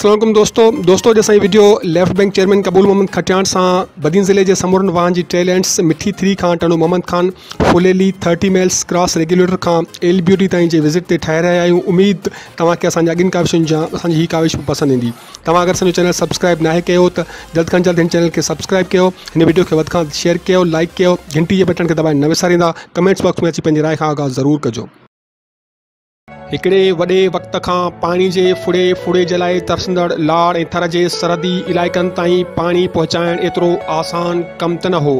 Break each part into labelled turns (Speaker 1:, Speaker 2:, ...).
Speaker 1: अस्सलाम वालेकुम दोस्तों जैसा वीडियो लेफ्ट बैंक चेयरमैन कबूल मोहम्मद खटियाण से बदीन ज़िले के समूरन वाहन की टे लैंड्स मिठी 3 का Tando Mohammad Khan Phuleli 30 miles cross regulator का एल ब्यूटी ताईं जे विजिट ते ठाहे रहा आहियूं। उम्मीद तव्हांखे असांजी अॻिन काविशुनि जा असांजी ही काविश पसंद ईंदी। तव्हां अगर असांजो चैनल सब्सक्राइब ना कयो तो जल्द खां जल्द इन चैनल के सब्सक्राइब कयो, इन वीडियो के वध खां शेयर कयो, लाइक कयो, घंटी के बटन के दबाए न विसारींदा। कमेंट्स बॉक्स में अची पंहिंजी राय खां आगाह ज़रूर कजो। हिकिड़े वॾे वक़्त खां पाणी जे फुड़े जलाए तरसंदड़ लाड़ ऐं थर जे सरहदी इलाइक़नि ताईं पाणी पहुचाइण एतिरो आसान कम त न हो।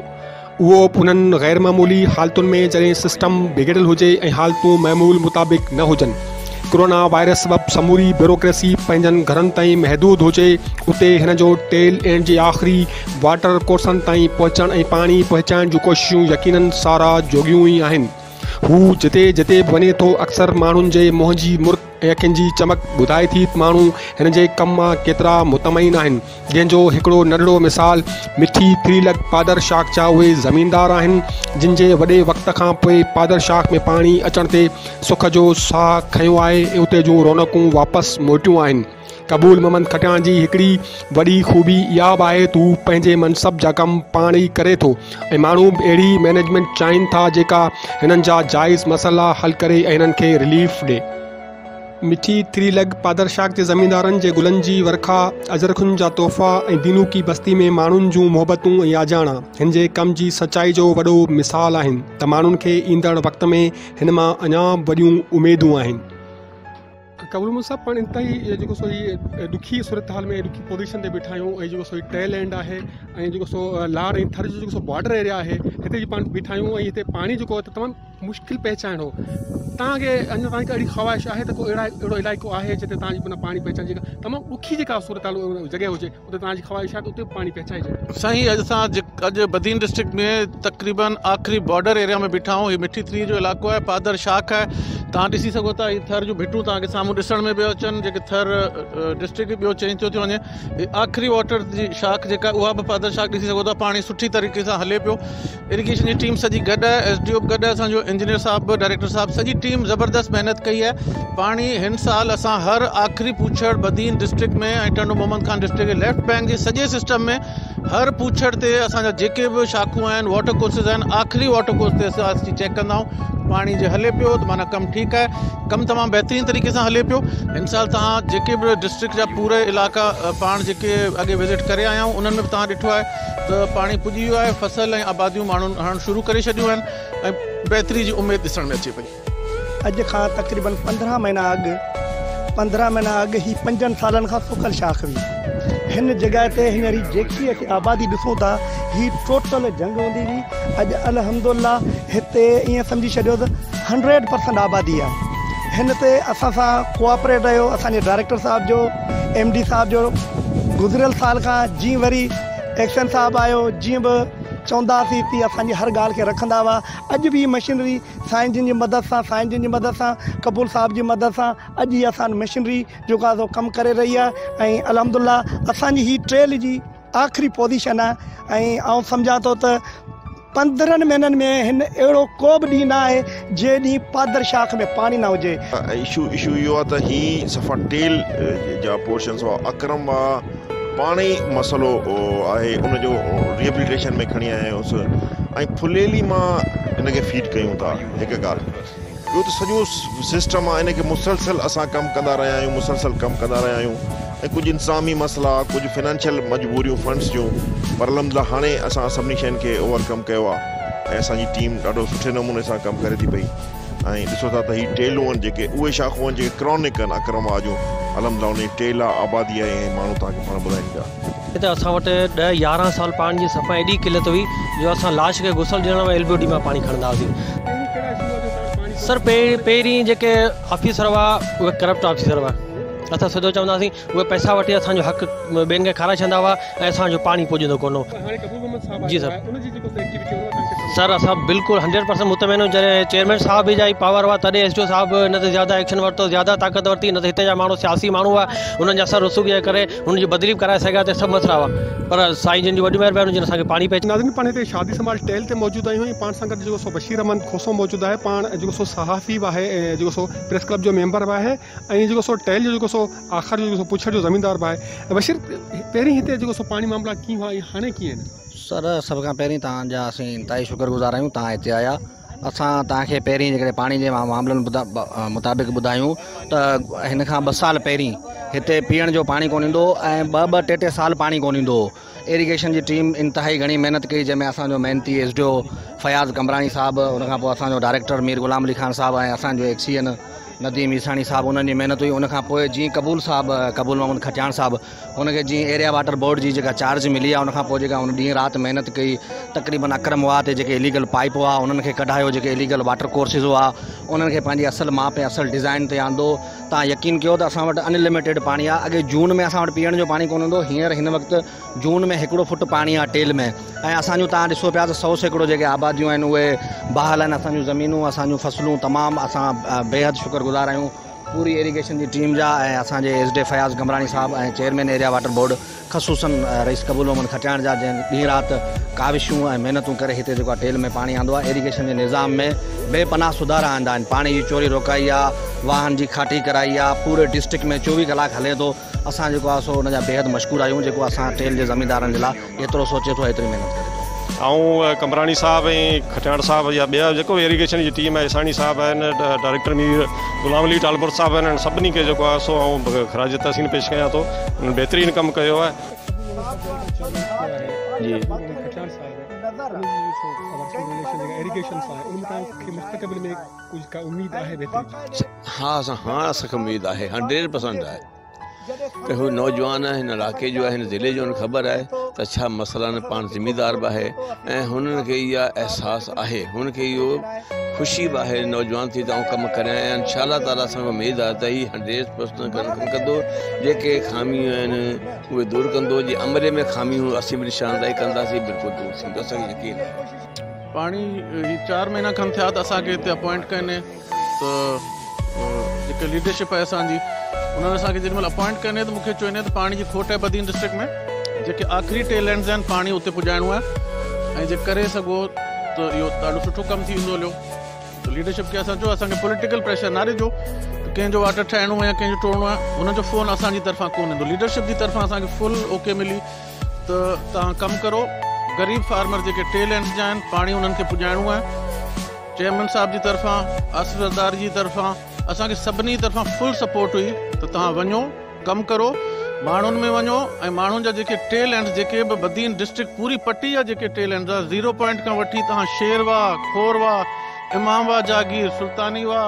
Speaker 1: उहो उन्हनि गैर मामूली हालतुनि में जॾहिं सिस्टम बिगड़ियल हुजे ऐं हालतूं मामूल मुताबिक़ न हुजनि। कोरोना वायरस सबबि समूरी ब्यूरोक्रेसी पंहिंजनि घरनि ताईं महदूद हुजे, उते हिन जो टेल एंड जे आख़िरी वाटर कोर्सनि ताईं पहुचण ऐं पाणी पहुचाइण जूं कोशिशूं यकीनन सारा जोगियूं ई आहिनि। हू जिते जिते बि वञे थो अक्सर माण्हुनि जे मुंहं जी मुर्क ऐं अखियुनि जी चमक ॿुधाए थी माण्हू हिन जे कम मां केतिरा मुतमईन आहिनि। जंहिंजो हिकिड़ो नंढड़ो मिसाल मिठी 3 लख पादर शाख जा उहे ज़मीनदार आहिनि जिन जे वॾे वक़्त खां पोइ पादर शाख में पाणी अचण ते सुख जो साह खंयो आहे ऐं उते जूं रौनकूं वापसि मोटियूं आहिनि। कबूल मोहम्मद खटियाण जी हिकिड़ी वॾी खूबी इहा बि आहे त हू पंहिंजे मनसब जा कम पाण ई करे थो ऐं माण्हू अहिड़ी मैनेजमेंट चाहिनि था जेका हिननि जा जाइज़ मसइला हल करे ऐं हिननि खे रिलीफ ॾिए। मिठी 3 लख पादर शाख जे ज़मीनदारनि जे गुलनि जी वर्खा, अजरखुनि जा तोहफ़ा ऐं दीनू की बस्ती में माण्हुनि जूं मोहबतूं ऐं याजाणा हिन जे कम जी सचाई जो वॾो मिसाल आहिनि त माण्हुनि खे ईंदड़ वक़्त में हिन मां अञा वॾियूं उमेदूं आहिनि। कबूल मोहम्मद साहब पाण इंतहाई जेको सो ॾुखी सूरत हाल में ॾुखी पोज़ीशन ते बीठा आहियूं ऐं जेको सो टेल एंड आहे ऐं जेको सो लाड़ ऐं थर जो जेको सो बॉर्डर एरिया आहे हिते जी पाण बीठा आहियूं ऐं हिते पाणी जेको आहे तमामु मुश्किल पहचान हो। तव्हांखे अञा तव्हांखे अहिड़ी ख़्वाहिश आहे त को अहिड़ो इलाइक़ो आहे जिते तव्हांजी माना पाणी पहचान जेका तमामु ॾुखी जेका सूरत हाल जॻह हुजे उते तव्हांजी ख़्वाहिश आहे त उते पाणी पहचाइजे।
Speaker 2: साईं अॼु बदीन डिस्ट्रिक्ट में तक़रीबन आख़िरी बॉर्डर एरिया में बीठा आहियूं। हीअ मिठी 3 जो इलाइक़ो आहे, पादर शाख आहे। तव्हां ॾिसी सघो था हीअ थर जूं भिटूं तव्हांखे साम्हूं ॾिसण में पियो अचनि जेके थर डिस्ट्रिक्ट ॿियो चेंज थो वञे। आख़िरी वाटर जी शाख जेका उहा बि पादर शाख ॾिसी सघो था, पाणी सुठी तरीक़े सां हले पियो। इरिगेशन जी टीम सॼी गॾु आहे, SDO बि गॾु आहे, असांजो इंजीनियर साहब डायरेक्टर साहब सॼी टीम ज़बरदस्त महिनत कई आहे। पाणी हिन साल असां हर आख़िरी पूछड़ बदीन डिस्ट्रिक्ट में ऐं Tando Mohammad Khan district left bank जे सॼे सिस्टम में हर पूछड़ ते असांजा जेके बि शाखूं आहिनि वाटर कोर्सिस आहिनि आख़िरी वाटर कोर्स ते असां चेक कंदा आहियूं पाणी जे हले पियो त माना कमु ठीकु आहे, कमु तमामु बहितरीन तरीक़े सां हले पियो। हिन साल तव्हां जेके बि डिस्ट्रिक्ट जा पूरे इलाइक़ा पाण जेके अॻे विज़िट करे आया आहियूं उन्हनि में बि तव्हां ॾिठो आहे त पाणी पुॼी वियो आहे, फसल ऐं आबादियूं माण्हुनि हणणु शुरू करे छॾियूं आहिनि ऐं बहितरी जी उमेदु ॾिसण में अचे पई।
Speaker 3: अॼु खां तक़रीबन 15 महीना अॻु ही 5 सालनि खां सुकल शाख हुई। हिन जॻह ते हींअर जेकी असीं आबादी ॾिसूं था ही टोटल जंग हूंदी हुई। अॼु अल्हम्दुलिल्लाह हिते ईअं सम्झी छॾियो त 100% आबादी आहे। हिन ते असां सां कोऑपरेट रहियो असांजे डायरेक्टर साहब जो, MD साहब जो। गुज़िरियल साल खां जीअं वरी एक्शन साहब आयो, जीअं बि चवंदासीं तीअं असांजी हर ॻाल्हि खे रखंदा हुआ। अॼु बि मशीनरी साईं जिन जी मदद सां कबूल साहब जी मदद सां अॼु इहा असां मशीनरी जेको आहे कमु करे रही आहे ऐं अल्हम्दुलिल्लाह असांजी ही ट्रेल जी आख़िरी पोज़ीशन आहे। ऐं आउं सम्झां थो त 15 महीननि में हिन अहिड़ो को बि ॾींहुं न आहे जे ॾींहुं पादर शाख में पाणी न हुजे।
Speaker 4: इशू इहो आहे त ही सफ़ा टेल जा पोर्शन्स हुआ, अक्रम आहे, पाणी मसइलो आहे, उनजो रिहेबिलिटेशन में खणी आया आहियूंसि ऐं फुलेली मां हिनखे फीड कयूं था। हिकु ॻाल्हि ॿियो त सॼो सिस्टम आहे, इनखे मुसलसल असां कमु कंदा रहिया आहियूं ऐं कुझु इंतज़ामी मसइला, कुझु फाइनेंशियल मजबूरियूं फंड्स जूं, पर अलहमदिल्ला हाणे असां सभिनी शयुनि खे ओवरकम कयो आहे ऐं असांजी टीम ॾाढो सुठे नमूने सां कमु करे थी पई। ऐं ॾिसो था त ही टेलूं आहिनि जेके उहे शाखूं आहिनि जेके क्रॉनिक आहिनि अक्रम जूं, अलहमदिल्ला उन टेल आहे, आबादी आहे ऐं माण्हू तव्हांखे पाण ॿुधाइनि पिया।
Speaker 5: हिते असां वटि 10-11 साल पाणी जी सफ़ाई एॾी किल्लत हुई जो असां लाश खे गुसल ॾियण में LBOD मां पाणी खणंदा हुआसीं। सर पहिरीं जेके ऑफिसर हुआ उहे करप्ट ऑफिसर हुआ। असां सिधो चवंदासीं उहे पैसा वठी असांजो हक़ ॿियनि खे खाराए छॾंदा हुआ ऐं असांजो पाणी पुॼंदो कोन हो। जी सर असां बिल्कुलु 100% मुतमइन आहियूं। जॾहिं चेयरमैन साहब जा ई पावर हुआ तॾहिं SDO साहब हिन ते ज़्यादा एक्शन वरितो, ज़्यादा ताक़त वरिती। न त हिते जा माण्हू सियासी माण्हू हुआ, उन्हनि जा सर रसूख जे करे हुनजी बदिली कराए सघिया त सभु मसइला हुआ, पर साईं जिन जी वॾी महिरबानी जिन असांखे पाणी पहुचायो।
Speaker 1: नाज़रीन पाण हिते शादी समाल टेल ते मौजूदु आहियूं ऐं पाण सां गॾु जेको सो बशीर अहमद खोसो मौजूदु आहे। पाण जेको सो सहाफ़ी बि आहे, जेको सो प्रेस क्लब जो मेंबर बि आहे ऐं जेको सो टेल जो जेको सो आख़िर जो जेको पुछड़ जो ज़मींदार बि आहे। बशीर, पहिरीं हिते जेको सो पाणी मामला कीअं हुआ ऐं हाणे कीअं आहिनि?
Speaker 6: सर, सभ खां पहिरीं तव्हांजा असीं इंतहाई शुक्रगुज़ार आहियूं तव्हां हिते आया। असां तव्हांखे पहिरीं जेकॾहिं पाणी जे मामलनि मुताबिक़ ॿुधायूं त हिन खां 2 साल पहिरीं हिते पीअण जो पाणी कोन ईंदो ऐं 2-2, 3 साल पाणी कोन ईंदो। इरीगेशन जी टीम इंतहाई घणी महिनत कई, जंहिंमें असांजो मेहनती SDO फयाज़ कमरानी साहिबु, उनखां पोइ असांजो डायरेक्टर मीर गुलाम अली ख़ान साहिबु ऐं असांजो एक्सीएन नदीम ईसानी साहिबु, उन्हनि जी महिनत हुई। उनखां पोइ जीअं कबूल मोहम्मद खटियाण साहिबु, उनखे जीअं एरिया वाटर बोर्ड जी जेका चार्ज मिली आहे, उनखां पोइ जेका उन ॾींहुं राति महिनत कई, तक़रीबन अकरम हुआ ते जेके इलीगल पाइप हुआ उन्हनि खे कढायो, जेके इलीगल वाटर कोर्सिस हुआ उन्हनि खे पंहिंजी असल माप ऐं असल डिज़ाइन ते आंदो। तव्हां यकीन कयो त असां वटि अनलिमिटेड पाणी आहे। अॻे जून में असां वटि पीअण जो पाणी कोन हूंदो, हींअर हिन वक़्तु जून में 1 फुट पाणी आहे टेल में। ऐं असांजूं तव्हां ॾिसो पिया त 100 सैकड़ो जेके आबादियूं आहिनि उहे बहाल आहिनि, असांजूं ज़मीनूं, असांजूं फसलूं तमामु असां बेहद शुक्रगुज़ार आहियूं पूरी इरीगेशन जी टीम जा ऐं असांजे SDO फयाज़ कमरानी साहिबु ऐं chairman area water board ख़सूसन rice कबूल मोहम्मद खटियाण जा, जंहिं ॾींहुं राति काविशूं ऐं महिनतूं करे हिते जेको आहे टेल में पाणी आंदो आहे। इरीगेशन जे निज़ाम में बेपनाह सुधारा आंदा आहिनि। पाणी जी चोरी रोकाई आहे, वाहन जी खाटी कराई आहे, पूरे डिस्ट्रिक्ट में 24 कलाक हले थो। असां जेको आहे सो हुनजा बेहद मशहूर आहियूं, जेको असां टेल जे ज़मींदारनि जे लाइ एतिरो सोचे थो, एतिरी महिनत करे थो।
Speaker 7: ऐं कमरानी साहिबु ऐं खटियाण साहिबु या ॿिया जेको इरीगेशन जी टीम आहे, ईसानी साहिबु आहिनि, डायरेक्टर मीर गुलाम अली टालपुर साहिबु आहिनि, सभिनी खे जेको आहे सो ऐं ख़राज तहसीन पेश कयां थो। उन्हनि बहितरीनु कमु कयो आहे। जी
Speaker 8: हाँ, असांखे उमेदु आहे 100% आहे त हू नौजवान हिन इलाइक़े जो आहे, हिन ज़िले जो हुनखे ख़बर आहे त छा मसइला आहिनि। पाण ज़िमेदार बि आहे ऐं हुननि खे इहा अहसासु आहे, हुनखे इहो ख़ुशी बि आहे नौजवान थी त आउं कमु करिया आहिनि। इंशाअल्लाह ताला असांखे उमेदु आहे त हीउ 100% कमु कंदो, जेके ख़ामियूं आहिनि उहे दूरि कंदो। जे अमले में ख़ामियूं असीं बि निशानदाही कंदासीं, बिल्कुलु दूरि थींदो, असांखे यकीन आहे।
Speaker 2: पाणी ही 4 महीना खनि थिया त असांखे हिते अपॉइंट कनि, त जेके लीडरशिप आहे असांजी, उन्होंने असांखे जेॾीमहिल अपॉइंट कने त मूंखे चवनि त पाणी जी खोट आहे बदीन डिस्ट्रिक्ट में, जेके आख़िरी टेलैंड्स आहिनि पाणी उते पुॼाइणो आहे ऐं जे करे सघो त इहो ॾाढो सुठो कमु थी वेंदो। त लीडरशिप खे असां चयो असांखे पॉलिटिकल प्रेशर न ॾिजो त कंहिंजो वाटर ठाहिणो आहे या कंहिंजो टोड़णो आहे, हुनजो फ़ोन असांजी तरफ़ां कोन ईंदो। लीडरशिप जी तरफ़ां असांखे फुल ओके मिली त तव्हां कमु करो। ग़रीब फार्मर जेके टेलैंड्स जा आहिनि पाणी उन्हनि खे पुॼाइणो आहे। चेयरमैन साहिब जी तरफ़ां, आसिफ ज़रदार जी तरफ़ां, असांखे सभिनी तरफ़ां फुल सपोर्ट हुई त तव्हां वञो, कमु करो, माण्हुनि में वञो ऐं माण्हुनि जा जेके टेलैंड्स, जेके बि बदीन डिस्ट्रिक्ट पूरी पट्टी जा जेके टेलैंड्स आहे, 0 पॉइंट खां वठी तव्हां शेरवा, खोरवा, इमामवा जागीर, सुल्तानीवा,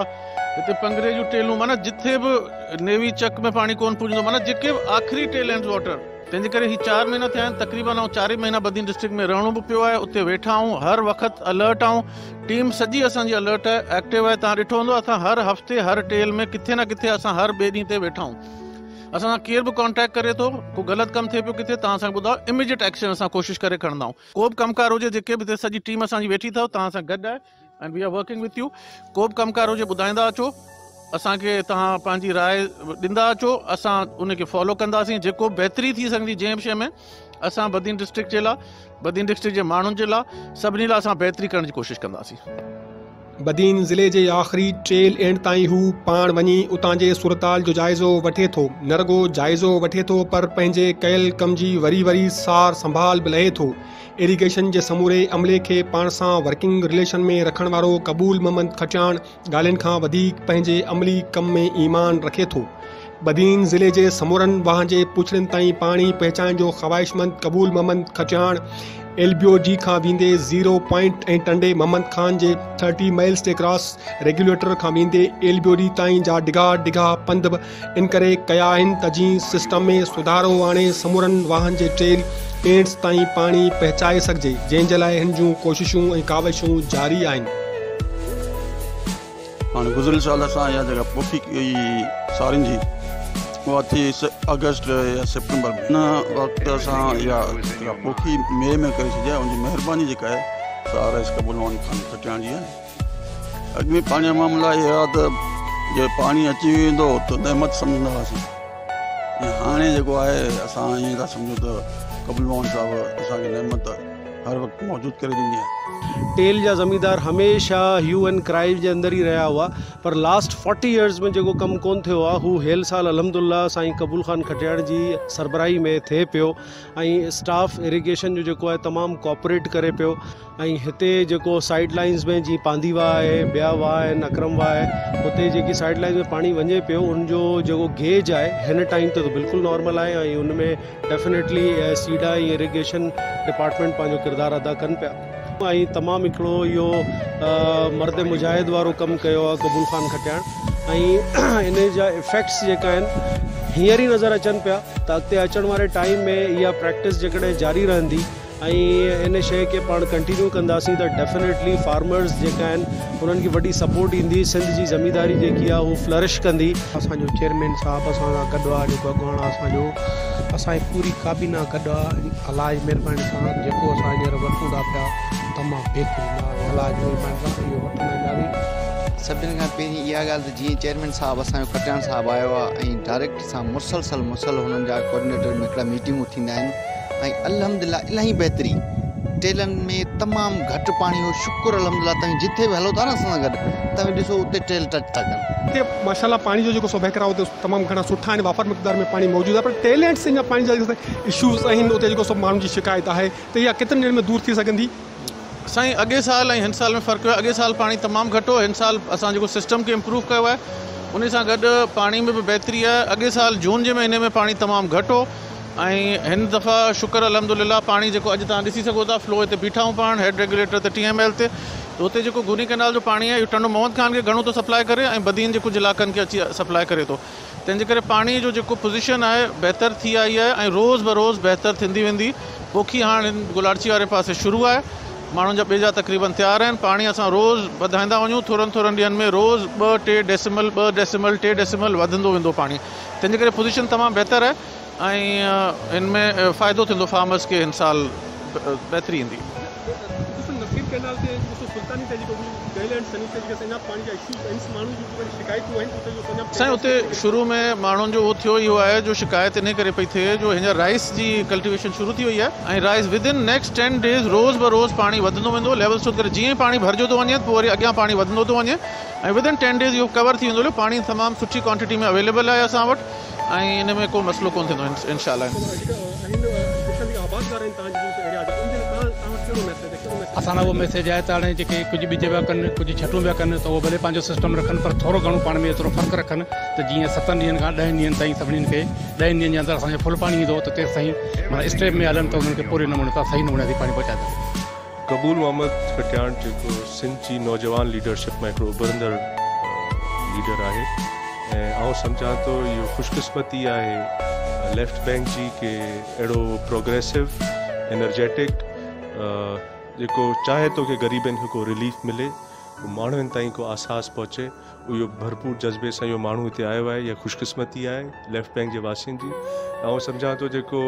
Speaker 2: हिते पंगरे जूं टेलूं, माना जिथे बि नेवी चक में पाणी कोन पुॼंदो, माना जेके बि आख़िरी टेलैंड्स वाटर, तंहिंजे करे ही 4 महीना थिया आहिनि तक़रीबन। ऐं 4 महीना बदीन डिस्ट्रिक्ट में रहणो बि पियो आहे, उते वेठा आहियूं, हर वक़्तु अलर्ट आहियूं, टीम सॼी असांजी अलर्ट आहे, एक्टिव आहे। तव्हां ॾिठो हूंदो असां हर हफ़्ते हर टेल में किथे न किथे असां हर ॿिए ॾींहं ते वेठा आहियूं। असां सां केरु बि कॉन्टेक्ट करे थो, को ग़लति कमु थिए पियो किथे, तव्हां असांखे ॿुधायो, इमीडिएट एक्शन असां कोशिशि करे खणंदा आहियूं। को बि कमकार हुजे, जेके बि हिते सॼी टीम असांजी वेठी अथव, तव्हां सां गॾु आहे and we are working with you. को बि कमकार हुजे ॿुधाईंदा अचो, असांखे तव्हां पंहिंजी राय ॾींदा अचो, असां उनखे फॉलो कंदासीं। जेको बहितरी थी सघंदी जंहिं बि शइ में, असां बदीन डिस्ट्रिक्ट जे लाइ, बदीन डिस्ट्रिक्ट जे माण्हुनि जे लाइ, सभिनी लाइ असां बहितरी करण जी कोशिशि कंदासीं।
Speaker 1: बदीन ज़िले जे आख़िरी टेल एंड ताईं हू पाण वञी उतां जे सूरताल जो जाइज़ो वठे थो। न रुगो जाइज़ो वठे थो पर पंहिंजे कयल कम जी वरी सार संभाल बि लहे थो। इरीगेशन जे समूरे अमले खे पाण सां वर्किंग रिलेशन में रखण वारो कबूल मोहम्मद खटियाण ॻाल्हियुनि खां वधीक पंहिंजे अमली कम में ईमान रखे थो। बदीन ज़िले जे समूरनि वाहन जे पुछड़नि ताईं पाणी पहुचाइण जो ख़्वाहिशमंद कबूल मोहम्मद खटियाण LBOG खां वेंदे 0 पॉइंट ऐं टंडे मोहम्मद खान जे 30 माइल्स ते क्रॉस रेगुलेटर खां वेंदे LBOG ताईं जा डिघा पंध बि इन करे कया आहिनि त जीअं सिस्टम में सुधारो आणे समूरनि वाहन जे टेल एंड्स ताईं पाणी पहुचाए सघिजे, जंहिं जे लाइ हिन जूं कोशिशूं ऐं काविशूं जारी आहिनि।
Speaker 9: हाणे गुज़िरियल साल असां इहा जॻह पोखी सारियुनि जी उहा थी अगस्त या सितंबर में, हिन वक़्तु असां इहा पोखी मई में करे छॾिया। उनजी महिरबानी जेका आहे सा रईस कबूल मोहम्मद खान खटियाण जी आहे। अॻु में पाणी जा मामला इहे आहे त जे पाणी अची वेंदो त नेमत सम्झंदा हुआसीं, ऐं हाणे जेको आहे असां ईअं था सम्झूं त कबूल मोहम्मद साहिबु असांखे नेमत हर वक़्तु मौजूदु करे ॾींदी आहे।
Speaker 10: टेल जा ज़मींदार हमेशा ह्यू एंड क्राई जे अंदर ही रहा हुआ, पर लास्ट 40 इयर्स में जो कम कोन थियो आहे हू हेल साल अल्हम्दुलिल्लाह साईं कबूल खान खटियाण जी सरबराही में थे पियो। ऐं स्टाफ इरिगेशन जो है तमाम कोऑपरेट करे पियो। ऐं हिते जो साइड लाइन्स में जी पांदी वाह है, ॿिया वाह आहिनि, अकरम वाह है, हुते जेकी साइड लाइन में पानी वञे पियो उनजो जो गेज आहे हिन टाइम ते तो बिल्कुलु नॉर्मल आहे। ऐं उनमें डेफिनेटली सीडा ऐं इरिगेशन डिपार्टमेंट पंहिंजो किरदारु अदा कनि पिया। ऐं तमामु हिकिड़ो इहो मर्द मुजाहिद वारो कमु कयो आहे कबूल खान खटियाण। ऐं इन जा इफेक्ट्स जेका आहिनि हींअर ई नज़र अचनि पिया त अॻिते अचण वारे टाइम में इहा प्रैक्टिस जेकॾहिं जारी रहंदी ऐं इन शइ खे पाण कंटिन्यू कंदासीं त डेफिनेटली फार्मर्स जेका आहिनि उन्हनि खे वॾी सपोर्ट ईंदी। सिंध जी ज़मींदारी जेकी आहे हू फ्लरिश कंदी।
Speaker 1: असांजो चेयरमैन साहब असां सां गॾु आहे, जेको अॻुवाण असांजो असांजी पूरी काबीना गॾु आहे। अलाह जी महिरबानी सां जेको असां हींअर वठूं था पिया तमामु बहितरीनु आहे। अलाह जी महिरबानी सां इहो वठंदा ईंदासीं।
Speaker 11: सभिनी खां पहिरीं इहा ॻाल्हि त जीअं चेयरमैन साहब असांजो खटियाण साहब आयो आहे ऐं डायरेक्ट सां मुसलसल हुननि जा कोऑर्डिनेटर में हिकिड़ा मीटिंगूं थींदा आहिनि ऐं अल्हम्दुलिल्लाह इलाही बहितरी। टेलनि में तमामु घटि पाणी हो, शुक्र अल्हम्दुलिल्लाह। तव्हां जिथे बि हलो था न असां सां गॾु तव्हां ॾिसो उते टेल टच था कनि।
Speaker 1: हिते माशाल्लाह पाणी जो जेको बहिकरा उते तमामु घणा सुठा आहिनि, वापर मक़दार में पाणी मौजूदु आहे, पर टेल एंड्स जा पाणी जा इशूज़ आहिनि उते जेको सभु माण्हुनि जी शिकायत आहे त इहा केतिरनि ॾींहंनि में दूर थी सघंदी?
Speaker 2: साईं अॻे साल ऐं हिन साल में फ़र्क़ु आहे। अॻे साल पाणी तमामु घटि हो, हिन साल असां जेको सिस्टम खे इम्प्रूव कयो आहे उन सां गॾु पाणी में बि बहितरी आहे। अॻे साल जून जे महीने में पाणी तमामु घटि हो ऐं हिन दफ़ा शुक्र अल्हम्दुलिल्लाह पाणी जेको अॼु तव्हां ॾिसी सघो था फ्लो हिते बीठा आहियूं पाण हेड रेगुलेटर ते TML ते, त हुते जेको गुनी कैनाल जो पाणी आहे इहो टंडो मोहम्मद खान खे घणो थो सप्लाई करे ऐं बदीन जे कुझु इलाइक़नि खे अची सप्लाई करे थो। तंहिंजे करे पाणी जो जेको पोज़ीशन आहे बहितर थी आई आहे ऐं रोज़ बरोज़ बहितर थींदी वेंदी। पोखी हाणे गुलारची वारे पासे शुरू आहे, माण्हुनि जा ॿिजा तक़रीबन तयारु आहिनि। पाणी असां रोज़ वधाईंदा वञूं, थोरनि थोरनि ॾींहंनि में रोज़ 2-3 डेसिमल 2 डेसिमल 3 डेसिमल वधंदो वेंदो पाणी। तंहिंजे करे पोज़ीशन तमामु बहितर आहे ऐं हिन में फ़ाइदो थींदो फार्मर्स खे हिन साल बहितरी ईंदी। साईं उते शुरू में माण्हुनि जो उहो थियो इहो आहे जो शिकायत इन करे पई थिए जो हींअर राइस जी कल्टिवेशन शुरू थी वई आहे ऐं राइस विदिन नेक्स्ट 10 डेज़ रोज़ बरोज़ पाणी वधंदो वेंदो लेवल सुध करे। जीअं ई पाणी भरिजो थो वञे पोइ वरी अॻियां पाणी वधंदो थो वञे ऐं विदिन 10 डेज़ इहो कवर थी वेंदो। पाणी तमामु सुठी क्वांटिटी में अवेलेबल आहे असां वटि ऐं इन में को मसइलो कोन थींदो इंशाअल्लाह।
Speaker 12: असां वो मैसेज आहे त हाणे जेके कुझु ॿिज पिया कनि कुझु छटूं पिया कनि त उहो भले पंहिंजो सिस्टम रखनि पर थोरो घणो पाण में एतिरो फ़र्क़ु रखनि त जीअं 7 ॾींहंनि खां 10 ॾींहंनि ताईं सभिनीनि खे 10 ॾींहंनि जे अंदरि असांखे फुल पाणी ईंदो त तेसि ताईं माना स्टेप में हलनि त उन्हनि खे पूरे नमूने सां सही नमूने सां पाणी पहुचाए सघूं।
Speaker 13: कबूल मोहम्मद खटियाण जेको सिंध जी नौजवान लीडरशिप में हिकिड़ो उभरंदड़ लीडर आहे ऐं आउं सम्झां थो इहो ख़ुशकिस्मती आहे लेफ्ट बैंक जी कि अहिड़ो प्रोग्रेसिव एनर्जेटिक जेको चाहे थो कि ग़रीबनि खे को रिलीफ मिले, माण्हुनि ताईं को आसास पहुचे, इहो भरपूर जज़्बे सां इहो माण्हू हिते आयो आहे। इहा ख़ुशकिस्मती आहे लेफ्ट बैंक जे वासियुनि जी। ऐं सम्झां थो जेको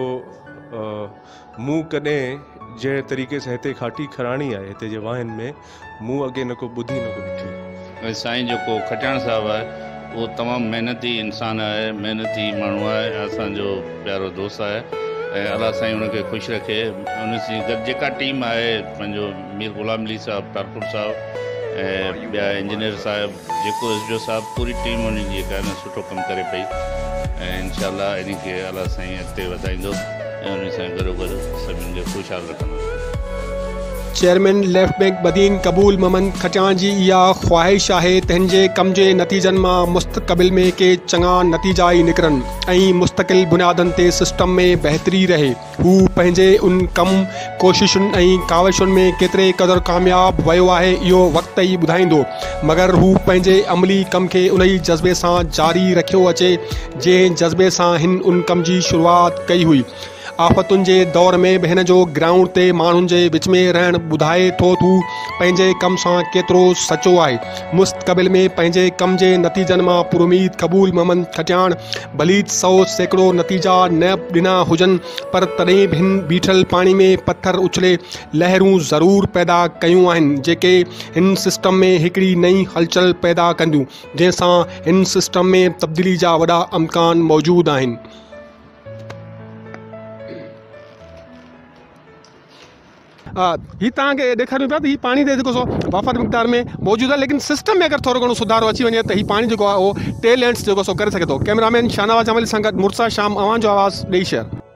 Speaker 13: मूं कॾहिं जहिड़े तरीक़े सां हिते खाटी खराणी आहे हिते जे वाहन में मूं अॻे न को ॿुधी न को ॾिठी।
Speaker 14: साईं जेको खटियाण साहिबु आहे उहो तमामु महिनती इंसानु आहे, महिनती माण्हू आहे, असांजो प्यारो दोस्त आहे ऐं अलाह साईं हुनखे ख़ुशि रखे। हुन सां गॾु जेका टीम आहे पंहिंजो मीर ग़ुलाम अली साहिबु, टारपुर साहिबु ऐं ॿिया इंजीनियर साहिबु जेको एसडीओ साहिबु पूरी टीम हुनजी जेका आहे न सुठो कमु करे पई ऐं इनशाअल्लाह इन खे अलाह साईं अॻिते वधाईंदो ऐं उन सां गॾोगॾु सभिनी खे ख़ुशहाल रखंदो।
Speaker 1: चेयरमैन लेफ्ट बैंक बदीन कबूल मोहम्मद खटियाण जी इहा ख़्वाहिश आहे त हिन जे कम जे नतीजनि मां मुस्तक़बिल में के चङा नतीजा ई निकिरनि ऐं मुस्तक़िल बुनियादनि ते सिस्टम में बहितरी रहे। हू पंहिंजे उन कम कोशिशुनि ऐं काविशुनि में केतिरे क़दुरु कामयाब वियो आहे इहो वक़्तु ई ॿुधाईंदो, मगर हू पंहिंजे अमली कम खे उन ई जज़्बे सां जारी रखियो अचे जंहिं जज़्बे सां हिन उन कम जी शुरूआति कई हुई। आफ़तुनि जे दौर में बि हिन जो ग्राउंड ते माण्हुनि जे विच में रहणु ॿुधाए थो तू पंहिंजे कम सां केतिरो सचो आहे। मुस्तक़बिल में पंहिंजे कम जे नतीजनि मां पुरुमीद कबूल मोहम्मद खटियाण भली 100 सैकड़ो नतीजा न ॾिना हुजनि पर तॾहिं बि हिन बीठल पाणी में पत्थर उछले लहरूं ज़रूरु पैदा कयूं आहिनि जेके हिन सिस्टम में हिकिड़ी नई हलचल पैदा कंदियूं जंहिंसां हिन सिस्टम में तब्दीली जा वॾा इम्कान मौजूदु आहिनि। ही तव्हांखे ॾेखारियूं पिया त हीउ पाणी ते जेको सो वाफ़र मिक़दार में मौजूदु आहे, लेकिन सिस्टम में अगरि थोरो घणो सुधारो अची वञे त हीउ पाणी जेको आहे उहो टे लेंस जेको सो करे सघे थो। कैमरामैन शाहनवाज़ अमल सां गॾु मुर्सा शाम अवां जो आवाज़ ॾेई शहर।